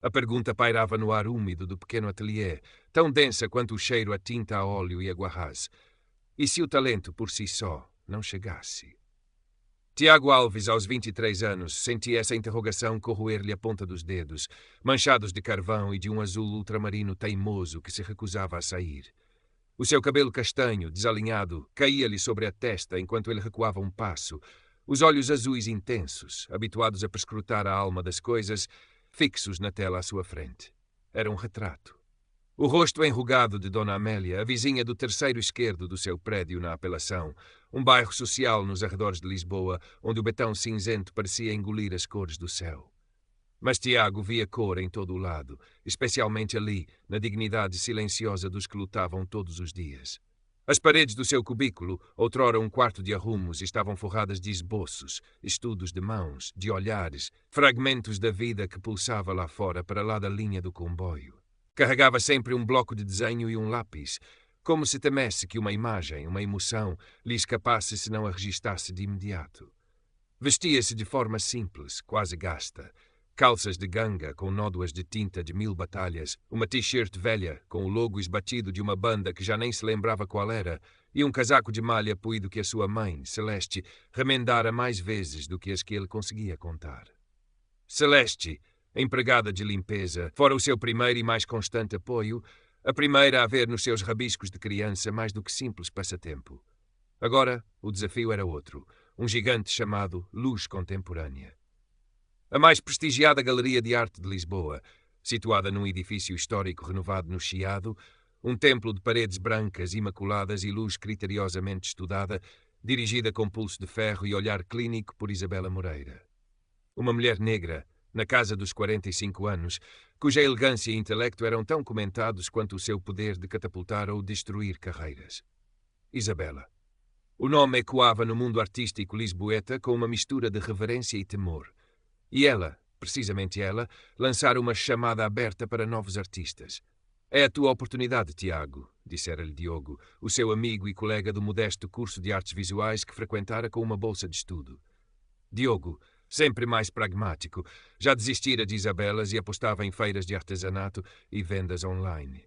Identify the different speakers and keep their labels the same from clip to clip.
Speaker 1: A pergunta pairava no ar úmido do pequeno ateliê, tão densa quanto o cheiro a tinta a óleo e a guarrás. E se o talento por si só não chegasse? Tiago Alves, aos 23 anos, sentia essa interrogação corroer-lhe a ponta dos dedos, manchados de carvão e de um azul ultramarino teimoso que se recusava a sair. O seu cabelo castanho, desalinhado, caía-lhe sobre a testa enquanto ele recuava um passo, os olhos azuis intensos, habituados a perscrutar a alma das coisas, fixos na tela à sua frente. Era um retrato. O rosto enrugado de Dona Amélia, a vizinha do terceiro esquerdo do seu prédio na Apelação, um bairro social nos arredores de Lisboa, onde o betão cinzento parecia engolir as cores do céu. Mas Tiago via cor em todo o lado, especialmente ali, na dignidade silenciosa dos que lutavam todos os dias. As paredes do seu cubículo, outrora um quarto de arrumos, estavam forradas de esboços, estudos de mãos, de olhares, fragmentos da vida que pulsava lá fora para lá da linha do comboio. Carregava sempre um bloco de desenho e um lápis, como se temesse que uma imagem, uma emoção, lhe escapasse se não a registasse de imediato. Vestia-se de forma simples, quase gasta. Calças de ganga com nódoas de tinta de 1000 batalhas, uma t-shirt velha com o logo esbatido de uma banda que já nem se lembrava qual era, e um casaco de malha puído que a sua mãe, Celeste, remendara mais vezes do que as que ele conseguia contar. Celeste, empregada de limpeza, fora o seu primeiro e mais constante apoio, a primeira a ver nos seus rabiscos de criança mais do que simples passatempo. Agora, o desafio era outro, um gigante chamado Luz Contemporânea. A mais prestigiada galeria de arte de Lisboa, situada num edifício histórico renovado no Chiado, um templo de paredes brancas, imaculadas e luz criteriosamente estudada, dirigida com pulso de ferro e olhar clínico por Isabela Moreira. Uma mulher negra, na casa dos 45 anos, cuja elegância e intelecto eram tão comentados quanto o seu poder de catapultar ou destruir carreiras. Isabela. O nome ecoava no mundo artístico lisboeta com uma mistura de reverência e temor. E ela, precisamente ela, lançara uma chamada aberta para novos artistas. «É a tua oportunidade, Tiago», dissera-lhe Diogo, o seu amigo e colega do modesto curso de artes visuais que frequentara com uma bolsa de estudo. Diogo, sempre mais pragmático, já desistira de Isabelas e apostava em feiras de artesanato e vendas online.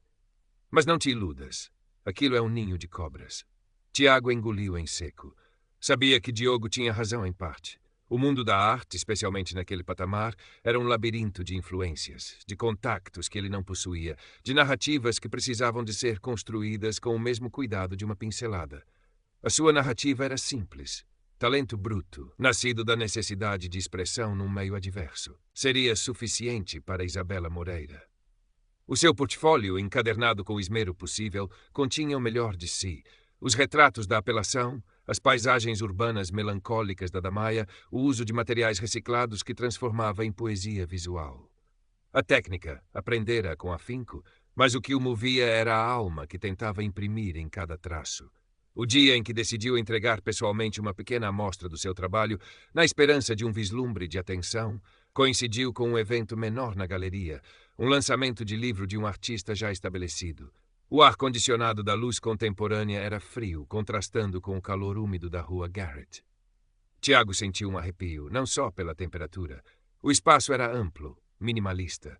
Speaker 1: Mas não te iludas. Aquilo é um ninho de cobras. Tiago engoliu em seco. Sabia que Diogo tinha razão em parte. O mundo da arte, especialmente naquele patamar, era um labirinto de influências, de contactos que ele não possuía, de narrativas que precisavam de ser construídas com o mesmo cuidado de uma pincelada. A sua narrativa era simples. Talento bruto, nascido da necessidade de expressão num meio adverso. Seria suficiente para Isabela Moreira. O seu portfólio, encadernado com o esmero possível, continha o melhor de si. Os retratos da Apelação, as paisagens urbanas melancólicas da Damaia, o uso de materiais reciclados que transformava em poesia visual. A técnica, aprendera com afinco, mas o que o movia era a alma que tentava imprimir em cada traço. O dia em que decidiu entregar pessoalmente uma pequena amostra do seu trabalho, na esperança de um vislumbre de atenção, coincidiu com um evento menor na galeria, um lançamento de livro de um artista já estabelecido. O ar-condicionado da Luz Contemporânea era frio, contrastando com o calor úmido da rua Garrett. Tiago sentiu um arrepio, não só pela temperatura. O espaço era amplo, minimalista.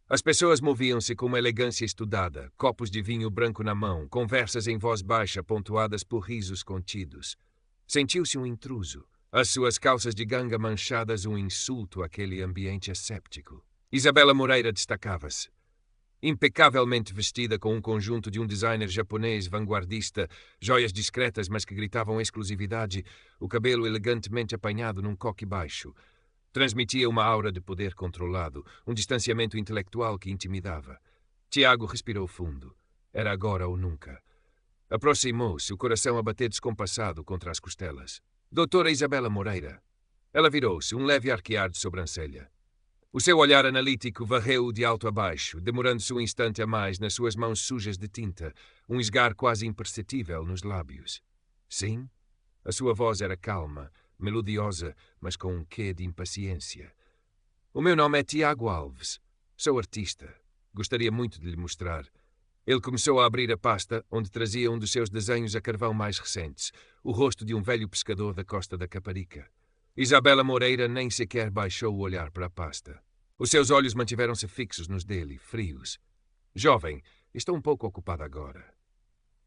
Speaker 1: As pessoas moviam-se com uma elegância estudada, copos de vinho branco na mão, conversas em voz baixa pontuadas por risos contidos. Sentiu-se um intruso. As suas calças de ganga manchadas um insulto àquele ambiente asséptico. Isabela Moreira destacava-se. Impecavelmente vestida com um conjunto de um designer japonês vanguardista, joias discretas mas que gritavam exclusividade, o cabelo elegantemente apanhado num coque baixo. Transmitia uma aura de poder controlado, um distanciamento intelectual que intimidava. Tiago respirou fundo. Era agora ou nunca. Aproximou-se, o coração a bater descompassado contra as costelas. Doutora Isabela Moreira. Ela virou-se, um leve arquear de sobrancelha. O seu olhar analítico varreu-o de alto a baixo, demorando-se um instante a mais nas suas mãos sujas de tinta, um esgar quase imperceptível nos lábios. Sim? A sua voz era calma, melodiosa, mas com um quê de impaciência. O meu nome é Tiago Alves. Sou artista. Gostaria muito de lhe mostrar. Ele começou a abrir a pasta, onde trazia um dos seus desenhos a carvão mais recentes, o rosto de um velho pescador da costa da Caparica. Isabela Moreira nem sequer baixou o olhar para a pasta. Os seus olhos mantiveram-se fixos nos dele, frios. Jovem, estou um pouco ocupado agora.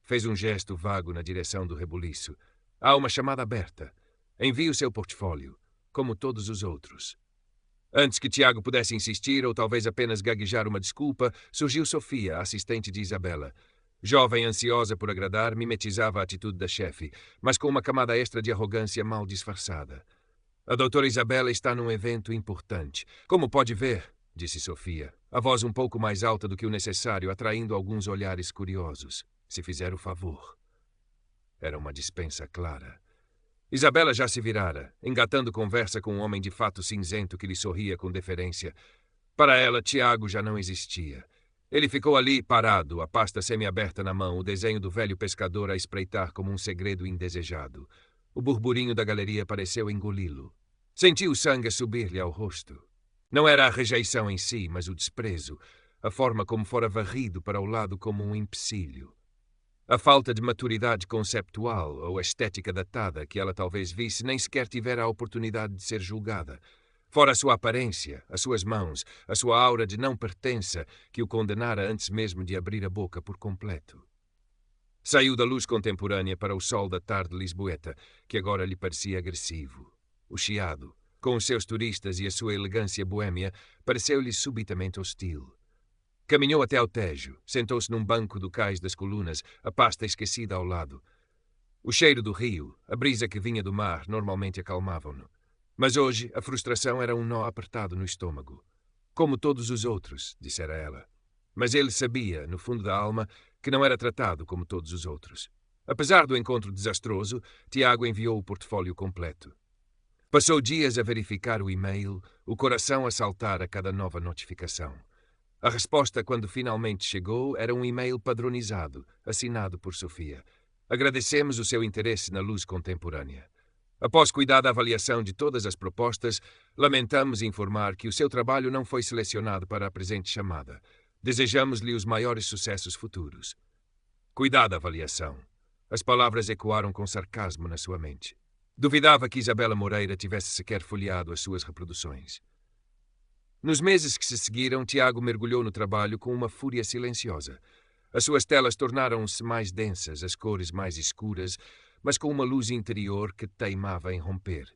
Speaker 1: Fez um gesto vago na direção do rebuliço. Há uma chamada aberta. Envie o seu portfólio, como todos os outros. Antes que Tiago pudesse insistir ou talvez apenas gaguejar uma desculpa, surgiu Sofia, assistente de Isabela. Jovem, ansiosa por agradar, mimetizava a atitude da chefe, mas com uma camada extra de arrogância mal disfarçada. A doutora Isabela está num evento importante. Como pode ver, disse Sofia, a voz um pouco mais alta do que o necessário, atraindo alguns olhares curiosos. Se fizer o favor. Era uma dispensa clara. Isabela já se virara, engatando conversa com um homem de fato cinzento que lhe sorria com deferência. Para ela, Tiago já não existia. Ele ficou ali, parado, a pasta semi-aberta na mão, o desenho do velho pescador a espreitar como um segredo indesejado. O burburinho da galeria pareceu engoli-lo. Sentiu o sangue subir-lhe ao rosto. Não era a rejeição em si, mas o desprezo, a forma como fora varrido para o lado como um empecilho. A falta de maturidade conceptual ou a estética datada que ela talvez visse nem sequer tivera a oportunidade de ser julgada. Fora a sua aparência, as suas mãos, a sua aura de não pertença que o condenara antes mesmo de abrir a boca por completo. Saiu da luz contemporânea para o sol da tarde lisboeta, que agora lhe parecia agressivo. O Chiado, com os seus turistas e a sua elegância boêmia, pareceu-lhe subitamente hostil. Caminhou até ao Tejo, sentou-se num banco do cais das colunas, a pasta esquecida ao lado. O cheiro do rio, a brisa que vinha do mar, normalmente acalmavam-no. Mas hoje a frustração era um nó apertado no estômago. Como todos os outros, dissera ela. Mas ele sabia, no fundo da alma, que não era tratado como todos os outros. Apesar do encontro desastroso, Tiago enviou o portfólio completo. Passou dias a verificar o e-mail, o coração a saltar a cada nova notificação. A resposta, quando finalmente chegou, era um e-mail padronizado, assinado por Sofia. Agradecemos o seu interesse na luz contemporânea. Após cuidada avaliação de todas as propostas, lamentamos informar que o seu trabalho não foi selecionado para a presente chamada. Desejamos-lhe os maiores sucessos futuros. Cuidada avaliação. As palavras ecoaram com sarcasmo na sua mente. Duvidava que Isabela Moreira tivesse sequer folheado as suas reproduções. Nos meses que se seguiram, Tiago mergulhou no trabalho com uma fúria silenciosa. As suas telas tornaram-se mais densas, as cores mais escuras, mas com uma luz interior que teimava em romper.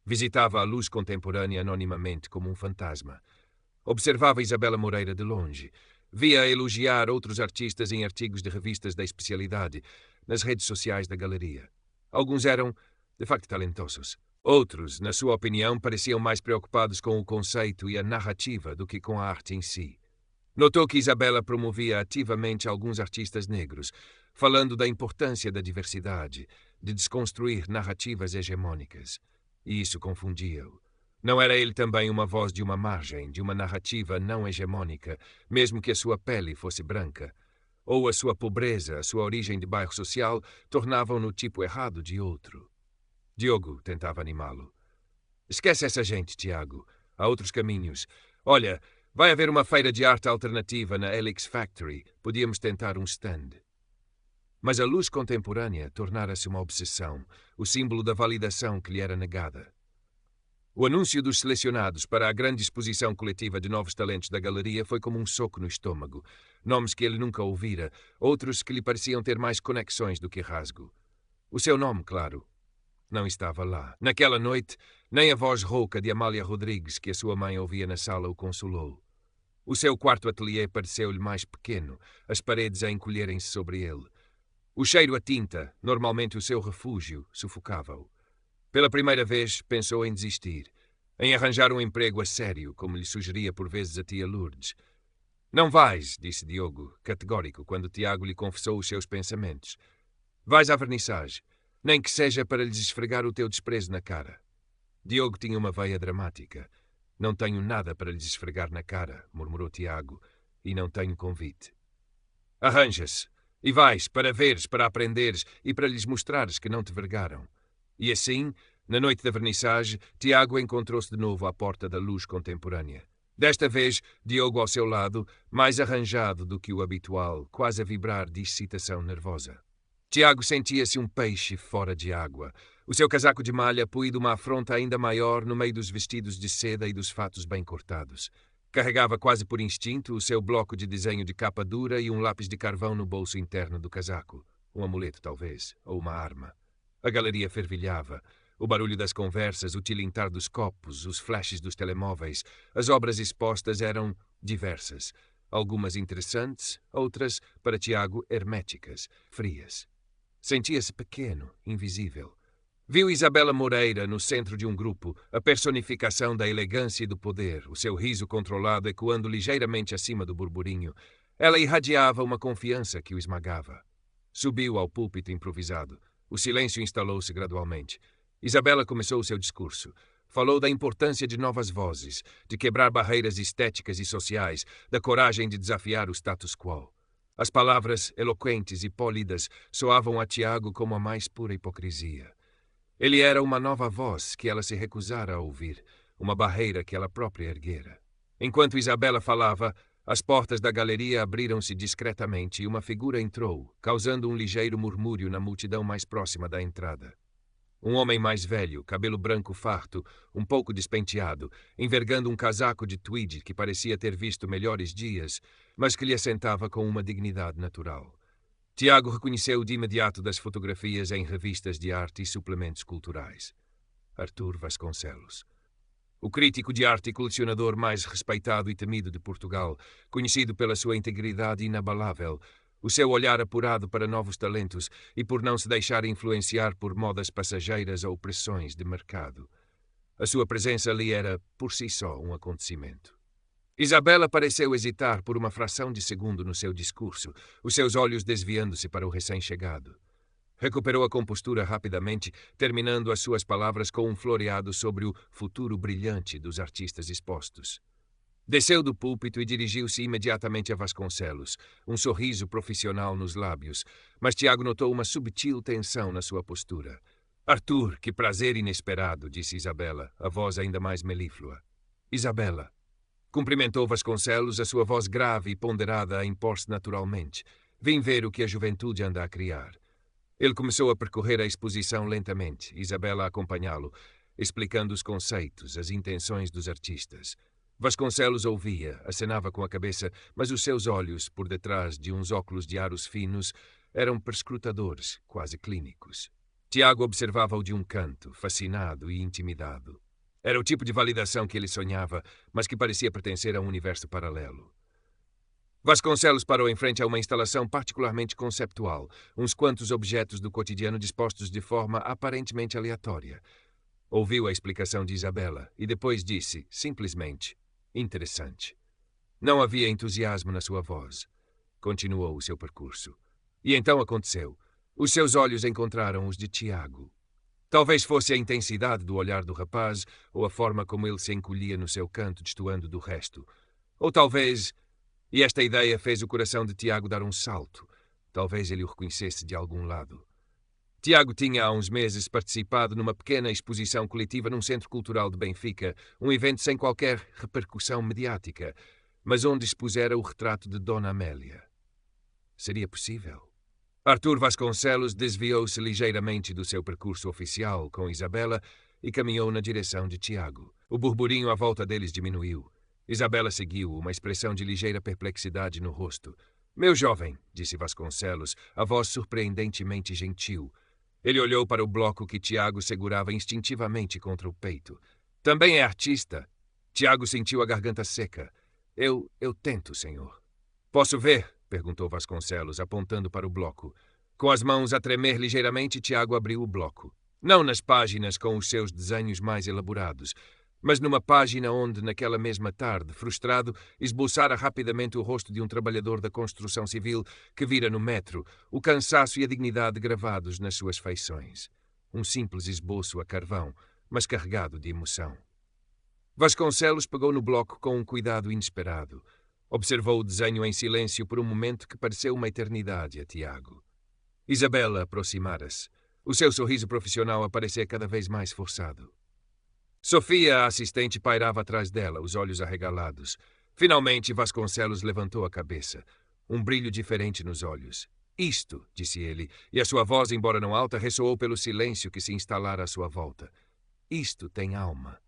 Speaker 1: Visitava a luz contemporânea anonimamente como um fantasma. Observava Isabela Moreira de longe. Via elogiar outros artistas em artigos de revistas da especialidade, nas redes sociais da galeria. Alguns eram, de facto, talentosos. Outros, na sua opinião, pareciam mais preocupados com o conceito e a narrativa do que com a arte em si. Notou que Isabela promovia ativamente alguns artistas negros, falando da importância da diversidade, de desconstruir narrativas hegemônicas. E isso confundia-o. Não era ele também uma voz de uma margem, de uma narrativa não hegemônica, mesmo que a sua pele fosse branca? Ou a sua pobreza, a sua origem de bairro social, tornavam-no tipo errado de outro? Diogo tentava animá-lo. Esquece essa gente, Tiago. Há outros caminhos. Olha, vai haver uma feira de arte alternativa na Helix Factory. Podíamos tentar um stand. Mas a luz contemporânea tornara-se uma obsessão, o símbolo da validação que lhe era negada. O anúncio dos selecionados para a grande exposição coletiva de novos talentos da galeria foi como um soco no estômago. Nomes que ele nunca ouvira, outros que lhe pareciam ter mais conexões do que rasgo. O seu nome, claro, não estava lá. Naquela noite, nem a voz rouca de Amália Rodrigues que a sua mãe ouvia na sala o consolou. O seu quarto ateliê pareceu-lhe mais pequeno, as paredes a encolherem-se sobre ele. O cheiro a tinta, normalmente o seu refúgio, sufocava-o. Pela primeira vez, pensou em desistir, em arranjar um emprego a sério, como lhe sugeria por vezes a tia Lourdes. Não vais, disse Diogo, categórico, quando Tiago lhe confessou os seus pensamentos. Vais à vernissage, nem que seja para lhes esfregar o teu desprezo na cara. Diogo tinha uma veia dramática. Não tenho nada para lhes esfregar na cara, murmurou Tiago, e não tenho convite. Arranja-se, e vais, para veres, para aprenderes e para lhes mostrares que não te vergaram. E assim, na noite da vernissage, Tiago encontrou-se de novo à porta da luz contemporânea. Desta vez, Diogo ao seu lado, mais arranjado do que o habitual, quase a vibrar de excitação nervosa. Tiago sentia-se um peixe fora de água. O seu casaco de malha puído uma afronta ainda maior no meio dos vestidos de seda e dos fatos bem cortados. Carregava quase por instinto o seu bloco de desenho de capa dura e um lápis de carvão no bolso interno do casaco. Um amuleto, talvez, ou uma arma. A galeria fervilhava. O barulho das conversas, o tilintar dos copos, os flashes dos telemóveis. As obras expostas eram diversas. Algumas interessantes, outras, para Tiago, herméticas, frias. Sentia-se pequeno, invisível. Viu Isabela Moreira no centro de um grupo, a personificação da elegância e do poder, o seu riso controlado ecoando ligeiramente acima do burburinho. Ela irradiava uma confiança que o esmagava. Subiu ao púlpito improvisado. O silêncio instalou-se gradualmente. Isabela começou o seu discurso. Falou da importância de novas vozes, de quebrar barreiras estéticas e sociais, da coragem de desafiar o status quo. As palavras, eloquentes e pólidas, soavam a Tiago como a mais pura hipocrisia. Ele era uma nova voz que ela se recusara a ouvir, uma barreira que ela própria erguera. Enquanto Isabela falava, as portas da galeria abriram-se discretamente e uma figura entrou, causando um ligeiro murmúrio na multidão mais próxima da entrada. Um homem mais velho, cabelo branco farto, um pouco despenteado, envergando um casaco de tweed que parecia ter visto melhores dias, mas que lhe assentava com uma dignidade natural. Tiago reconheceu de imediato das fotografias em revistas de arte e suplementos culturais. Artur Vasconcelos. O crítico de arte e colecionador mais respeitado e temido de Portugal, conhecido pela sua integridade inabalável, o seu olhar apurado para novos talentos e por não se deixar influenciar por modas passageiras ou pressões de mercado. A sua presença ali era, por si só, um acontecimento. Isabela pareceu hesitar por uma fração de segundo no seu discurso, os seus olhos desviando-se para o recém-chegado. Recuperou a compostura rapidamente, terminando as suas palavras com um floreado sobre o futuro brilhante dos artistas expostos. Desceu do púlpito e dirigiu-se imediatamente a Vasconcelos, um sorriso profissional nos lábios, mas Tiago notou uma subtil tensão na sua postura. Artur, que prazer inesperado, disse Isabela, a voz ainda mais melíflua. Isabela. Cumprimentou Vasconcelos, a sua voz grave e ponderada a impor-se naturalmente. Vim ver o que a juventude anda a criar. Ele começou a percorrer a exposição lentamente, Isabela a acompanhá-lo, explicando os conceitos, as intenções dos artistas. Vasconcelos ouvia, acenava com a cabeça, mas os seus olhos, por detrás de uns óculos de aros finos, eram perscrutadores, quase clínicos. Tiago observava-o de um canto, fascinado e intimidado. Era o tipo de validação que ele sonhava, mas que parecia pertencer a um universo paralelo. Vasconcelos parou em frente a uma instalação particularmente conceptual, uns quantos objetos do cotidiano dispostos de forma aparentemente aleatória. Ouviu a explicação de Isabela e depois disse, simplesmente, interessante. Não havia entusiasmo na sua voz. Continuou o seu percurso. E então aconteceu. Os seus olhos encontraram os de Tiago. Talvez fosse a intensidade do olhar do rapaz ou a forma como ele se encolhia no seu canto, destoando do resto. Ou talvez... E esta ideia fez o coração de Tiago dar um salto. Talvez ele o reconhecesse de algum lado. Tiago tinha há uns meses participado numa pequena exposição coletiva num centro cultural de Benfica, um evento sem qualquer repercussão mediática, mas onde expusera o retrato de Dona Amélia. Seria possível? Artur Vasconcelos desviou-se ligeiramente do seu percurso oficial com Isabela e caminhou na direção de Tiago. O burburinho à volta deles diminuiu. Isabela seguiu, uma expressão de ligeira perplexidade no rosto. Meu jovem, disse Vasconcelos, a voz surpreendentemente gentil. Ele olhou para o bloco que Tiago segurava instintivamente contra o peito. Também é artista? Tiago sentiu a garganta seca. Eu tento, senhor. Posso ver? Perguntou Vasconcelos, apontando para o bloco. Com as mãos a tremer ligeiramente, Tiago abriu o bloco. Não nas páginas com os seus desenhos mais elaborados, mas numa página onde, naquela mesma tarde, frustrado, esboçara rapidamente o rosto de um trabalhador da construção civil que vira no metro, o cansaço e a dignidade gravados nas suas feições. Um simples esboço a carvão, mas carregado de emoção. Vasconcelos pegou no bloco com um cuidado inesperado. Observou o desenho em silêncio por um momento que pareceu uma eternidade a Tiago. Isabela aproximara-se. O seu sorriso profissional aparecia cada vez mais forçado. Sofia, a assistente, pairava atrás dela, os olhos arregalados. Finalmente, Vasconcelos levantou a cabeça. Um brilho diferente nos olhos. Isto, disse ele, e a sua voz, embora não alta, ressoou pelo silêncio que se instalara à sua volta. Isto tem alma.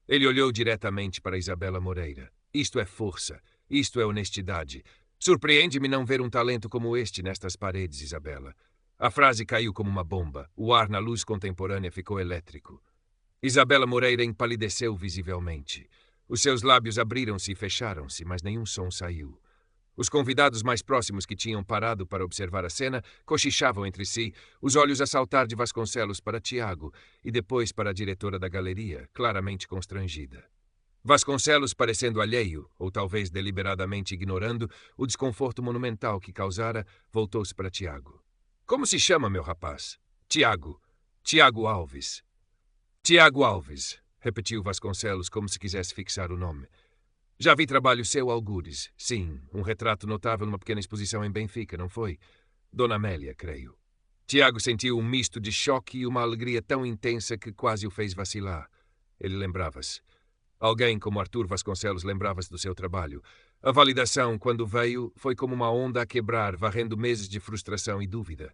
Speaker 1: Ele olhou diretamente para Isabela Moreira. Isto é força. Isto é honestidade. Surpreende-me não ver um talento como este nestas paredes, Isabela. A frase caiu como uma bomba. O ar na luz contemporânea ficou elétrico. Isabela Moreira empalideceu visivelmente. Os seus lábios abriram-se e fecharam-se, mas nenhum som saiu. Os convidados mais próximos que tinham parado para observar a cena cochichavam entre si, os olhos a saltar de Vasconcelos para Tiago e depois para a diretora da galeria, claramente constrangida. Vasconcelos, parecendo alheio, ou talvez deliberadamente ignorando o desconforto monumental que causara, voltou-se para Tiago. Como se chama, meu rapaz? Tiago. Tiago Alves. Tiago Alves, repetiu Vasconcelos como se quisesse fixar o nome. Já vi trabalho seu, algures. Sim, um retrato notável numa pequena exposição em Benfica, não foi? Dona Amélia, creio. Tiago sentiu um misto de choque e uma alegria tão intensa que quase o fez vacilar. Ele lembrava-se. Alguém como Arthur Vasconcelos lembrava-se do seu trabalho. A validação, quando veio, foi como uma onda a quebrar, varrendo meses de frustração e dúvida.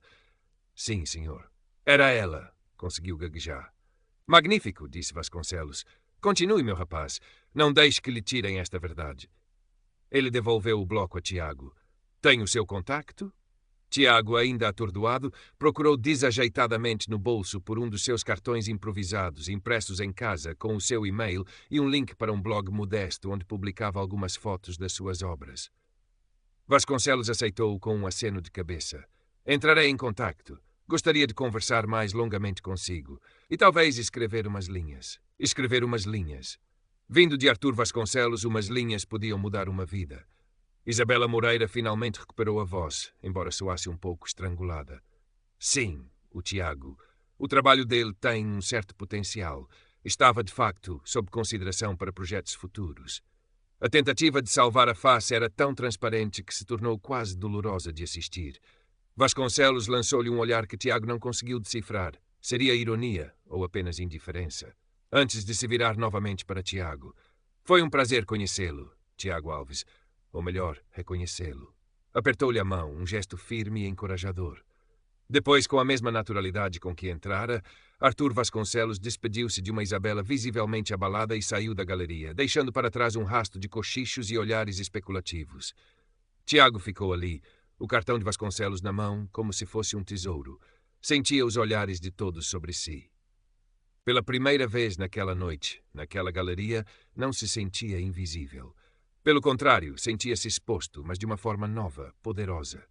Speaker 1: Sim, senhor. Era ela, conseguiu gaguejar. Magnífico, disse Vasconcelos. Continue, meu rapaz. Não deixe que lhe tirem esta verdade. Ele devolveu o bloco a Tiago. Tem o seu contacto? Tiago, ainda atordoado, procurou desajeitadamente no bolso por um dos seus cartões improvisados, impressos em casa, com o seu e-mail e um link para um blog modesto onde publicava algumas fotos das suas obras. Vasconcelos aceitou-o com um aceno de cabeça. Entrarei em contacto. Gostaria de conversar mais longamente consigo. E talvez escrever umas linhas. Escrever umas linhas. Vindo de Arthur Vasconcelos, umas linhas podiam mudar uma vida. Isabela Moreira finalmente recuperou a voz, embora soasse um pouco estrangulada. Sim, o Tiago. O trabalho dele tem um certo potencial. Estava, de facto, sob consideração para projetos futuros. A tentativa de salvar a face era tão transparente que se tornou quase dolorosa de assistir. Vasconcelos lançou-lhe um olhar que Tiago não conseguiu decifrar. Seria ironia ou apenas indiferença? Antes de se virar novamente para Tiago. Foi um prazer conhecê-lo, Tiago Alves. Ou melhor, reconhecê-lo. Apertou-lhe a mão, um gesto firme e encorajador. Depois, com a mesma naturalidade com que entrara, Arthur Vasconcelos despediu-se de uma Isabela visivelmente abalada e saiu da galeria, deixando para trás um rasto de cochichos e olhares especulativos. Tiago ficou ali, o cartão de Vasconcelos na mão, como se fosse um tesouro. Sentia os olhares de todos sobre si. Pela primeira vez naquela noite, naquela galeria, não se sentia invisível. Pelo contrário, sentia-se exposto, mas de uma forma nova, poderosa.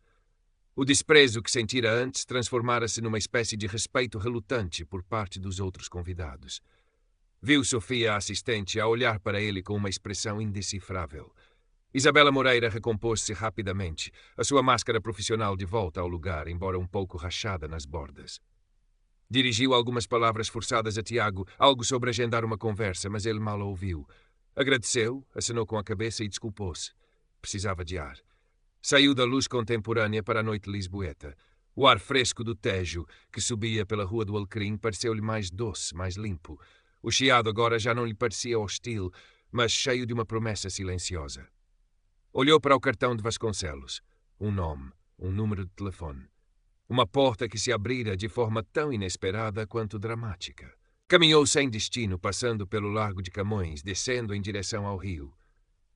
Speaker 1: O desprezo que sentira antes transformara-se numa espécie de respeito relutante por parte dos outros convidados. Viu Sofia, a assistente, a olhar para ele com uma expressão indecifrável. Isabela Moreira recompôs-se rapidamente, a sua máscara profissional de volta ao lugar, embora um pouco rachada nas bordas. Dirigiu algumas palavras forçadas a Tiago, algo sobre agendar uma conversa, mas ele mal ouviu. Agradeceu, acenou com a cabeça e desculpou-se. Precisava de ar. Saiu da luz contemporânea para a noite lisboeta. O ar fresco do Tejo, que subia pela Rua do Alecrim, pareceu-lhe mais doce, mais limpo. O chiado agora já não lhe parecia hostil, mas cheio de uma promessa silenciosa. Olhou para o cartão de Vasconcelos. Um nome, um número de telefone. Uma porta que se abrira de forma tão inesperada quanto dramática. Caminhou sem destino, passando pelo Largo de Camões, descendo em direção ao rio.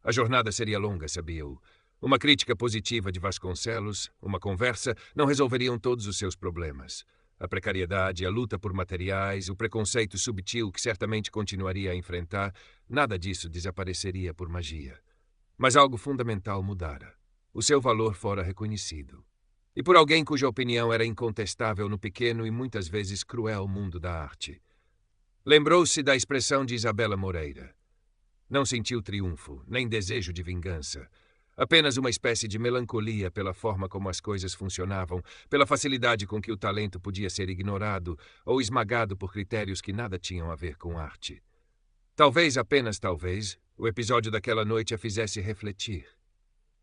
Speaker 1: A jornada seria longa, sabia-o. Uma crítica positiva de Vasconcelos, uma conversa, não resolveriam todos os seus problemas. A precariedade, a luta por materiais, o preconceito subtil que certamente continuaria a enfrentar, nada disso desapareceria por magia. Mas algo fundamental mudara. O seu valor fora reconhecido. E por alguém cuja opinião era incontestável no pequeno e muitas vezes cruel mundo da arte. Lembrou-se da expressão de Isabela Moreira. Não sentiu triunfo, nem desejo de vingança. Apenas uma espécie de melancolia pela forma como as coisas funcionavam, pela facilidade com que o talento podia ser ignorado ou esmagado por critérios que nada tinham a ver com arte. Talvez, apenas talvez, o episódio daquela noite a fizesse refletir.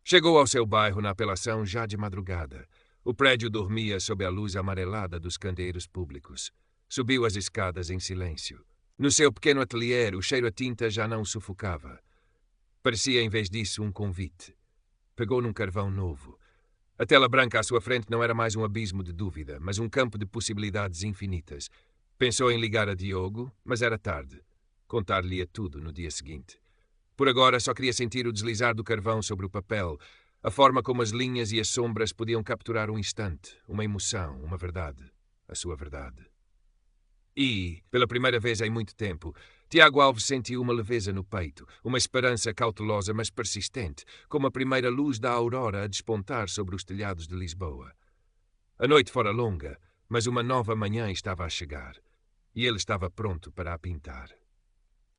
Speaker 1: Chegou ao seu bairro na apelação já de madrugada. O prédio dormia sob a luz amarelada dos candeiros públicos. Subiu as escadas em silêncio. No seu pequeno ateliê, o cheiro a tinta já não o sufocava. Parecia, em vez disso, um convite. Pegou num carvão novo. A tela branca à sua frente não era mais um abismo de dúvida, mas um campo de possibilidades infinitas. Pensou em ligar a Diogo, mas era tarde. Contar-lhe-ia tudo no dia seguinte. Por agora só queria sentir o deslizar do carvão sobre o papel, a forma como as linhas e as sombras podiam capturar um instante, uma emoção, uma verdade, a sua verdade. E, pela primeira vez em muito tempo, Tiago Alves sentiu uma leveza no peito, uma esperança cautelosa mas persistente, como a primeira luz da aurora a despontar sobre os telhados de Lisboa. A noite fora longa, mas uma nova manhã estava a chegar, e ele estava pronto para a pintar.